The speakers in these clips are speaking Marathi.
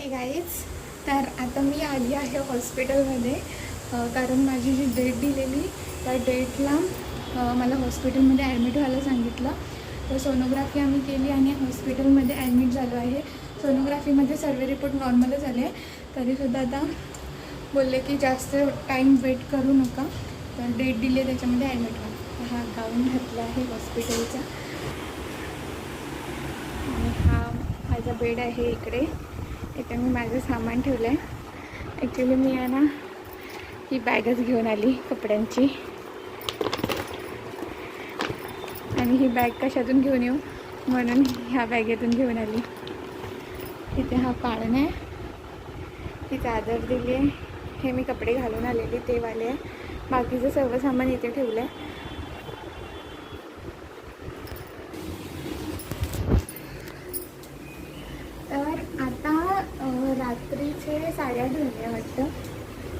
हे गाईज, तर आता मी आली आहे हॉस्पिटलमध्ये कारण माझी जी डेट दिलेली त्या डेटला मला हॉस्पिटलमध्ये ॲडमिट व्हायला सांगितलं. तर सोनोग्राफी आम्ही केली आणि हॉस्पिटलमध्ये ॲडमिट झालो आहे. सोनोग्राफीमध्ये सर्व रिपोर्ट नॉर्मलच आले, तरीसुद्धा आता बोलले की जास्त टाईम वेट करू नका, तर डेट दिली त्याच्यामध्ये ॲडमिट व्हा. हा गाऊन घातला आहे हॉस्पिटलचा आणि हा माझा बेड आहे. इथे मी माझं सामान ठेवलं आहे. ॲक्च्युली मी आहे ना ही बॅगच घेऊन आली कपड्यांची, आणि ही बॅग कशातून घेऊन येऊ म्हणून ह्या बॅगेतून घेऊन आली. इथे हा पाळण आहे, ही चादर दिली आहे, हे मी कपडे घालून आलेले ते वाले आहे. बाकीचं सर्व सामान इथे ठेवलं आहे. तर आता रात्रीचे 8:30 झाले वाटतं,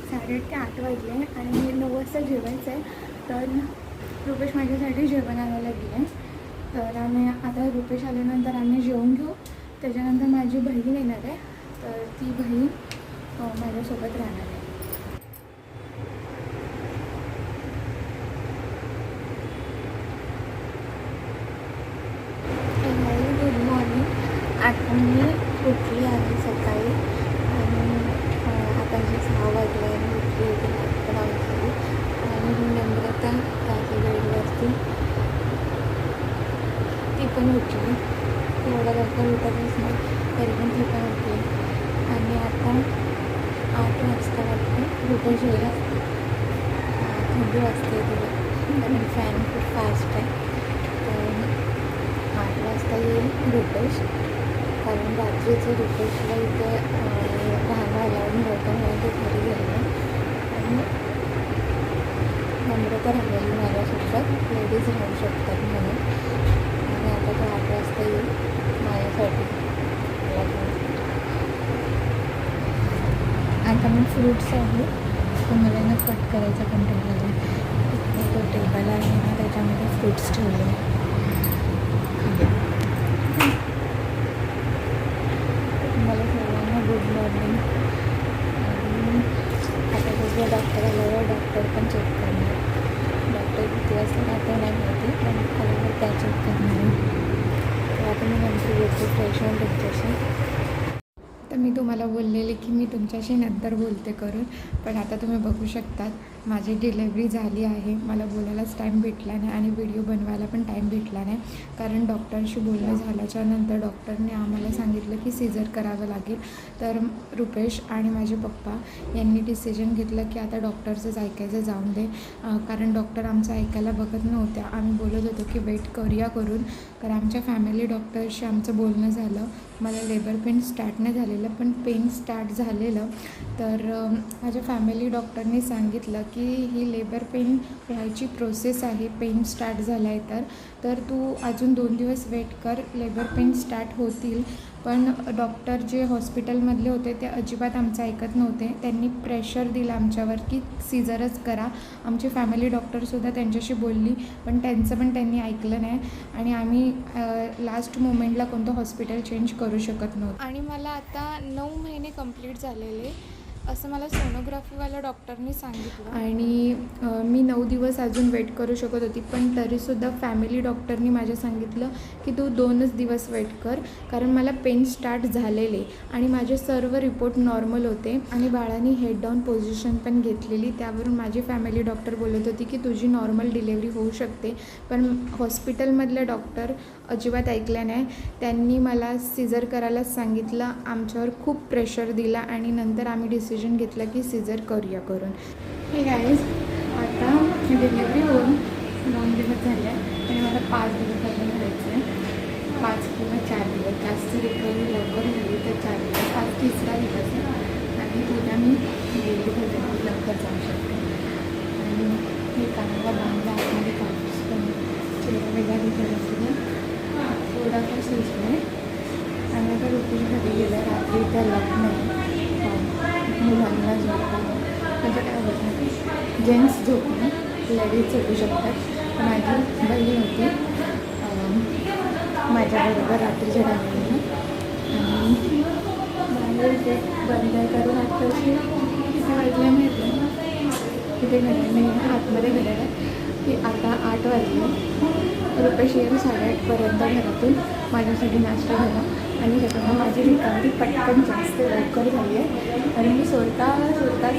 8:30 ते 8 वाजले आणि 9 वाजता जेवायचं आहे. तर रुपेश माझ्यासाठी जेवण आणायला गेले. तर आम्ही आता रुपेश आल्यानंतर आम्ही जेवून घेऊ. त्याच्यानंतर माझी बहीण येणार आहे, तर ती बहीण माझ्यासोबत राहणार आहे. Good morning. आता मी उठली आहे सकाळी आणि आता जे 6 वाजले आणि उठली होती झाली आणि ही नम्रता त्याच्या बेडवरती ती पण उठली. एवढा लवकर उठतच नाही, तरी पण ती पण उठली. आणि आता 8 वाजता वाटतं रुपेश यायला, थंडी वाजते तिला कारण फॅन खूप फास्ट आहे. तर 8 वाजता येईल रुपेश, कारण रात्रीचं रुपेशला इथे राहायला अलाउड नव्हतं म्हणून ते घरी गेलं. आणि नम्रता राहिलेली माझ्यासोबत, लेडीज राहू शकतात म्हणून. आणि आता तो 8 वाजता येईल माझ्यासाठी. आता मी फ्रूट्स आहे, तो मला ना कट करायचा कंटेंट झाला. तो टेबल आहे ना त्याच्यामध्ये फ्रूट्स ठेवले. मला सर्वांना गुड मॉर्निंग. आता बघूया डॉक्टर आल्यावर डॉक्टर पण चेक करणार. डॉक्टर किती वाजता राहते नाही माहिती, पण आल्यावर त्या चेक करणार. तर आता मी नंतर येते फ्रेश होऊन तुमच्याशी. तर मी तुम्हाला बोललेले की मी तुमच्याशी नंतर बोलते करून, पण आता तुम्ही बघू शकतात माझी डिलेवरी झाली आहे. मला बोलायलाच टाईम भेटला नाही आणि व्हिडिओ बनवायला पण टाईम भेटला नाही, कारण डॉक्टरशी बोलणं झाल्याच्या नंतर डॉक्टरने आम्हाला सांगितलं की सीझर करावं लागेल. तर रुपेश आणि माझे पप्पा यांनी डिसिजन घेतलं की आता डॉक्टरचंच ऐकायचं, जाऊन दे. कारण डॉक्टर आमचं ऐकायला बघत नव्हत्या. आम्ही बोलत होतो की वेट करूया करून, कारण आमच्या फॅमिली डॉक्टरशी आमचं बोलणं झालं. मला लेबर पेन स्टार्ट नाही झालेलं, पण पेन स्टार्ट झालेलं. तर माझ्या फॅमिली डॉक्टरने सांगितलं की ही लेबर पेन व्हायची प्रोसेस आहे, पेन स्टार्ट झाला आहे तर तू अजून 2 दिवस वेट कर, लेबर पेन स्टार्ट होतील. पण डॉक्टर जे हॉस्पिटलमधले होते ते अजिबात आमचं ऐकत नव्हते. त्यांनी प्रेशर दिलं आमच्यावर की सीझरच करा. आमची फॅमिली डॉक्टरसुद्धा त्यांच्याशी बोलली, पण त्यांनी ऐकलं नाही. आणि आम्ही लास्ट मोमेंटला कोणतं हॉस्पिटल चेंज करू शकत नव्हतं. आणि मला आता 9 महिने कंप्लीट झालेले असं मला सोनोग्राफीवाल्या डॉक्टरनी सांगितलं. आणि मी 9 दिवस अजून वेट करू शकत होती, पण तरीसुद्धा फॅमिली डॉक्टरनी माझ्या सांगितलं की तू 2च दिवस वेट कर, कारण मला पेन स्टार्ट झालेले आणि माझे सर्व रिपोर्ट नॉर्मल होते. आणि बाळाने हेड डाऊन पोझिशन पण घेतलेली, त्यावरून माझी फॅमिली डॉक्टर बोलत होती की तुझी नॉर्मल डिलेवरी होऊ शकते. पण हॉस्पिटलमधले डॉक्टर अजिबात ऐकल्या नाही. त्यांनी मला सीझर करायलाच सांगितलं. आमच्यावर खूप प्रेशर दिला आणि नंतर आम्ही डिसिजन घेतलं की सीझर करूया करून. हे गाईज, आता डिलेवरी होऊन 2 दिवस झाले आणि मला 5 दिवस अजून राहायचं आहे. 5 किंवा 4 दिवस, जास्त रिकव्हरी लवकर झाली तर 4 दिवस. आज 3रा दिवस आहे आणि उद्या मी डिलिव्हरी लवकर जाऊ शकते. आणि हे कानाला बांधला आतमध्ये कापूस पण चेहरा वेगळा दिसायला थोडाफार सुचलं आहे. आणि आता रुटीन घरी गेलं, रात्री त्या लग्न मुलांना झोपणं म्हणजे काय होतं, जेंट्स झोपणं लेडीज झोपू शकतात. माझी बहीण होती माझ्याबरोबर रात्रीच्या टायमिंगला आणि बाहेर बंद आहे कारण आत्ताची किती वाजले माहिती आहे. तिथे घड्याळ नाही आहे, आतमध्ये घड्याळ आहे की आता 8 वाजले. रुपेश येऊन 8:30पर्यंत घरातून माझ्यासाठी नाश्ता झाला आणि त्याच्यामुळे माझी रिकव्हरी पटकन जास्त लवकर झाली आहे. आणि मी स्वतः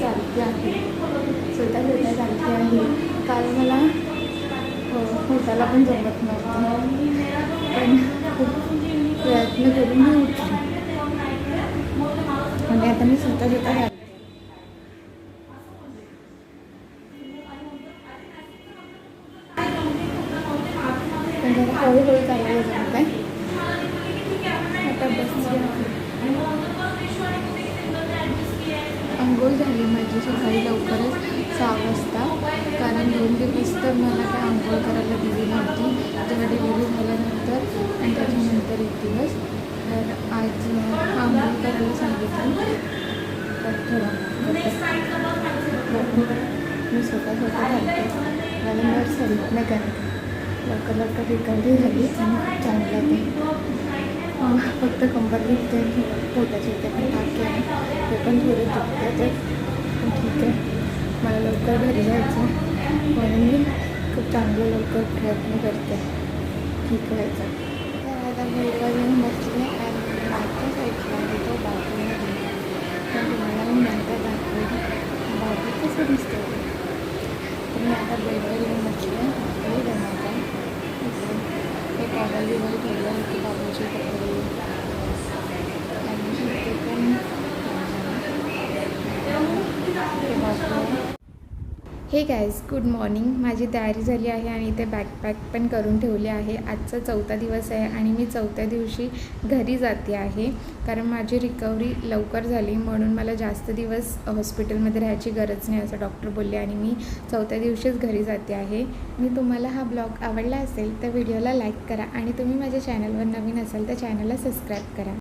चालते आहे, स्वतः चालते आहे. काल मला पोटाला पण जमत नव्हतं, पण खूप प्रयत्न करून मी उठले आणि आता मी स्वतः घालते. पण जरा हळूहळू चालायला जमत आहे. आता बसली. अंघोळ झाली माझी सकाळी लवकरच 6 वाजता, कारण 2 दिवस तर मला काय अंघोळ करायला दिली नव्हती जेव्हा डिलिव्हरी झाल्यानंतर आणि त्याच्यानंतर 1 दिवस. तर आज अंघोळ करायला सांगितलं. तर थोडा मी स्वतः घालते. मला नर्स हेल्प नाही करत. लवकर रिकव्हरी झाली आणि खूप चांगलं ते. फक्त कंबर दुखते, पोटाचे इथे पण टाके आहे, ते पण थोडे दुखते. ते पण ठीक आहे, मला लवकर घरी जायचं म्हणून मी खूप चांगलं लवकर प्रयत्न करते ठीक व्हायचं. तर आता बेडवर येऊन बसले आणि मागच्या साईडला आहे तो बाथरूम. तर तुम्हाला मी नंतर दाखवली बाथरूम कसं दिसतं. तर मी आता बेडवर येऊन बसले हे बनवता. हे टॅबल बिबल ठेवलं होती बाबूची कपडे आणि ते पण हे गाईज गुड मॉर्निंग. माझी तयारी झाली आहे आणि ते बॅकपॅक पण करून ठेवले आहे. आजचा 4था दिवस आहे आणि मी 4थ्या दिवशी घरी जाते आहे, कारण माझी रिकव्हरी लवकर झाली म्हणून मला जास्त दिवस हॉस्पिटलमध्ये राहायची गरज नाही असं डॉक्टर बोलले आणि मी 4थ्या दिवशीच घरी जाते आहे. मी तुम्हाला हा ब्लॉग आवडला असेल तर व्हिडिओला लाईक करा आणि तुम्ही माझ्या चॅनलवर नवीन असाल तर चॅनलला सबस्क्राईब करा.